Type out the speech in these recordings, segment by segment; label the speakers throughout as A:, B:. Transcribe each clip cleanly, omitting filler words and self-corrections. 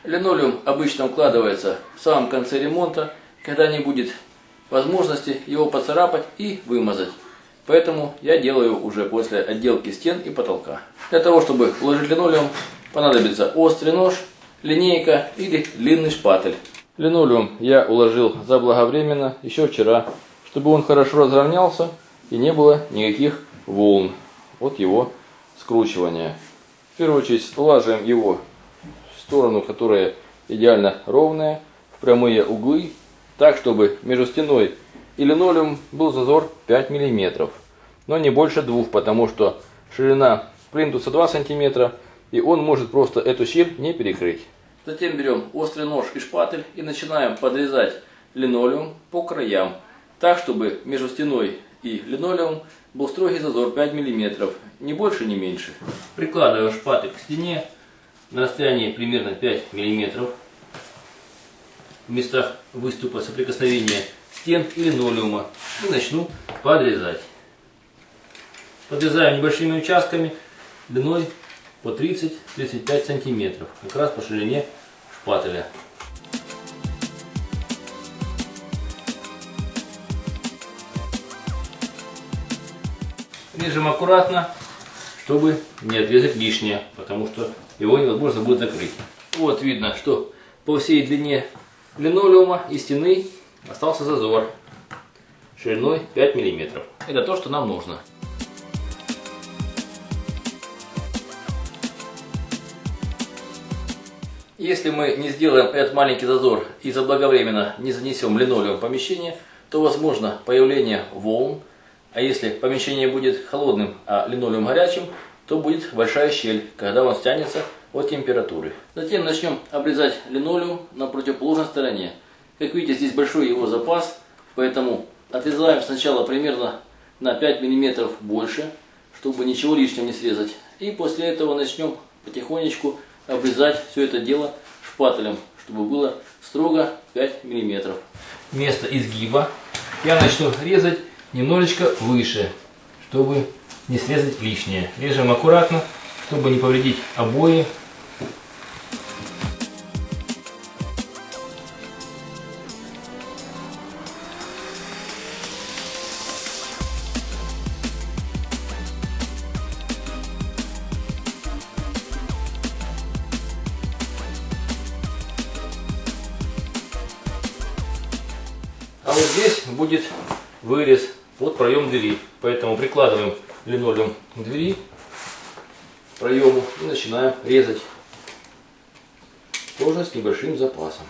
A: Линолеум обычно укладывается в самом конце ремонта, когда не будет возможности его поцарапать и вымазать. Поэтому я делаю уже после отделки стен и потолка. Для того, чтобы уложить линолеум, понадобится острый нож, линейка или длинный шпатель. Линолеум я уложил заблаговременно еще вчера, чтобы он хорошо разровнялся и не было никаких волн от его скручивания. В первую очередь улаживаем его в сторону, которая идеально ровная, в прямые углы, так, чтобы между стеной и линолеум был зазор 5 мм, но не больше 2, потому что ширина плинтуса 2 см, и он может просто эту щель не перекрыть. Затем берем острый нож и шпатель и начинаем подрезать линолеум по краям, так, чтобы между стеной и линолеум был строгий зазор 5 мм, ни больше, ни меньше. Прикладываю шпатель к стене на расстоянии примерно 5 мм в местах выступа соприкосновения стен и линолеума и начну подрезать. Подрезаем небольшими участками длиной по 30-35 см, как раз по ширине шпателя. Режем аккуратно, чтобы не отрезать лишнее, потому что его невозможно будет закрыть. Вот видно, что по всей длине линолеума и стены остался зазор шириной 5 мм. Это то, что нам нужно. Если мы не сделаем этот маленький зазор и заблаговременно не занесем линолеум в помещение, то возможно появление волн. А если помещение будет холодным, а линолеум горячим, то будет большая щель, когда он стянется от температуры. Затем начнем обрезать линолеум на противоположной стороне. Как видите, здесь большой его запас, поэтому отрезаем сначала примерно на 5 мм больше, чтобы ничего лишнего не срезать. И после этого начнем потихонечку обрезать все это дело шпателем, чтобы было строго 5 мм. Место изгиба я начну резать немножечко выше, чтобы не срезать лишнее. Режем аккуратно, чтобы не повредить обои. А вот здесь будет вырез под проем двери, поэтому прикладываем линолеум к двери, проему, и начинаем резать, тоже с небольшим запасом.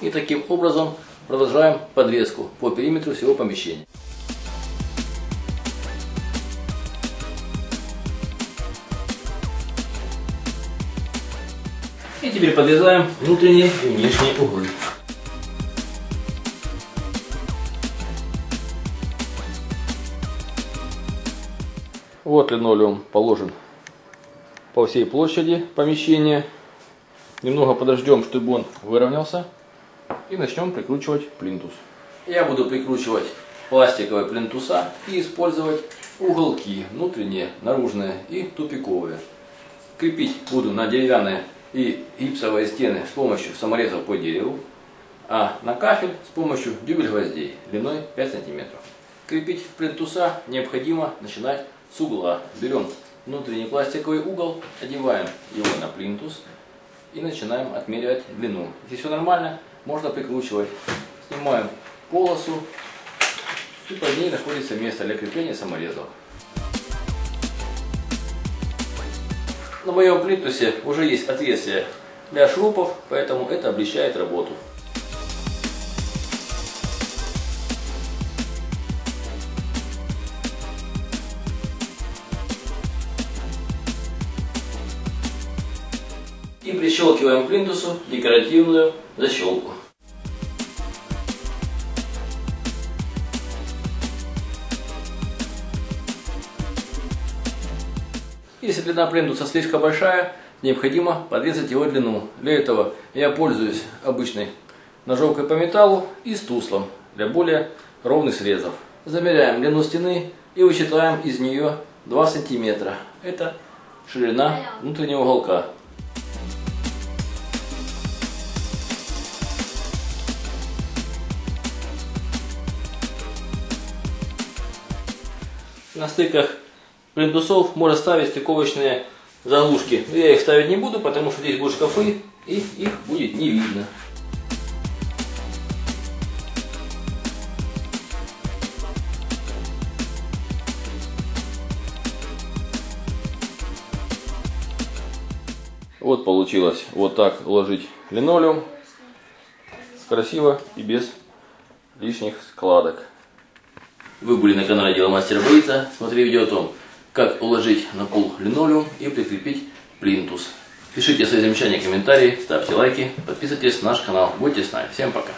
A: И таким образом продолжаем подрезку по периметру всего помещения. И теперь подрезаем внутренние и внешние углы. Вот линолеум положен по всей площади помещения. Немного подождем, чтобы он выровнялся. И начнем прикручивать плинтус. Я буду прикручивать пластиковые плинтуса и использовать уголки внутренние, наружные и тупиковые. Крепить буду на деревянные и гипсовые стены с помощью саморезов по дереву, а на кафель с помощью дюбель-гвоздей длиной 5 см. Крепить плинтуса необходимо начинать с угла. Берем внутренний пластиковый угол, одеваем его на плинтус и начинаем отмеривать длину. Если все нормально, можно прикручивать. Снимаем полосу, и под ней находится место для крепления саморезов. На моем плинтусе уже есть отверстие для шурупов, поэтому это облегчает работу. И прищелкиваем к плинтусу декоративную защелку. Если длина плинтуса слишком большая, необходимо подрезать его длину. Для этого я пользуюсь обычной ножовкой по металлу и стуслом для более ровных срезов. Замеряем длину стены и вычитаем из нее 2 сантиметра. Это ширина внутреннего уголка. На стыках плинтусов можно ставить стыковочные заглушки. Но я их ставить не буду, потому что здесь будут шкафы и их будет не видно. Вот получилось вот так уложить линолеум. Красиво и без лишних складок. Вы были на канале Дело Мастера Боится. Смотри видео о том, как уложить на пол линолеум и прикрепить плинтус. Пишите свои замечания, комментарии, ставьте лайки, подписывайтесь на наш канал. Будьте с нами. Всем пока.